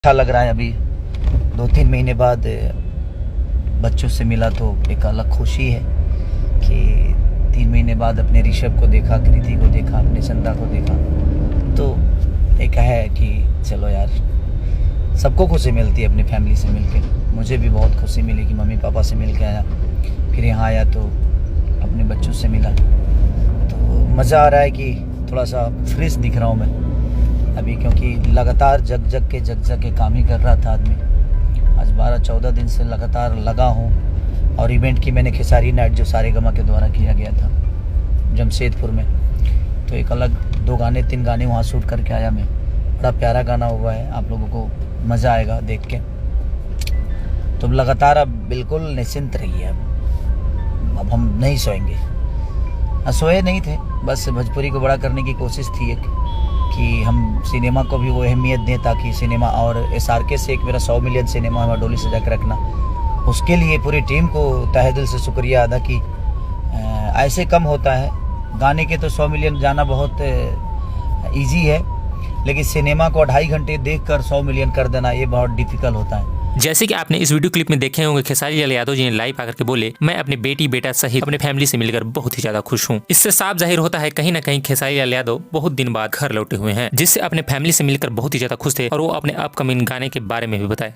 अच्छा लग रहा है। अभी 2-3 महीने बाद बच्चों से मिला तो एक अलग खुशी है कि 3 महीने बाद अपने ऋषभ को देखा, कृति को देखा, अपने चंदा को देखा, तो एक है कि चलो यार, सबको खुशी मिलती है अपनी फैमिली से मिलके। मुझे भी बहुत खुशी मिली कि मम्मी पापा से मिल के आया, फिर यहाँ आया तो अपने बच्चों से मिला, तो मज़ा आ रहा है कि थोड़ा सा फ्रेश दिख रहा हूँ मैं अभी, क्योंकि लगातार जग के काम ही कर रहा था आदमी। आज 12-14 दिन से लगातार लगा हूँ। और इवेंट की मैंने खेसारी नाइट जो सारेगामा के द्वारा किया गया था जमशेदपुर में, तो एक अलग 2 गाने 3 गाने वहाँ शूट करके आया मैं। बड़ा प्यारा गाना हुआ है, आप लोगों को मज़ा आएगा देख के। तो लगातार अब बिल्कुल निश्चिंत रहिए। अब हम नहीं सोएंगे, सोए नहीं थे, बस भोजपुरी को बड़ा करने की कोशिश थी एक, कि हम सिनेमा को भी वो अहमियत दें, ताकि सिनेमा और SRK से एक मेरा 100 मिलियन सिनेमा है डोली सजा के रखना, उसके लिए पूरी टीम को तहे दिल से शुक्रिया अदा की। ऐसे कम होता है, गाने के तो 100 मिलियन जाना बहुत इजी है, लेकिन सिनेमा को 2.5 घंटे देखकर 100 मिलियन कर देना ये बहुत डिफिकल्ट होता है। जैसे कि आपने इस वीडियो क्लिप में देखे होंगे, खेसारी लाल यादव जी ने लाइव आकर के बोले, मैं अपने बेटी बेटा सहित अपने फैमिली से मिलकर बहुत ही ज्यादा खुश हूँ। इससे साफ जाहिर होता है कहीं ना कहीं खेसारी लाल यादव बहुत दिन बाद घर लौटे हुए हैं, जिससे अपने फैमिली से मिलकर बहुत ही ज्यादा खुश थे और वो अपने अपकमिंग गाने के बारे में भी बताए।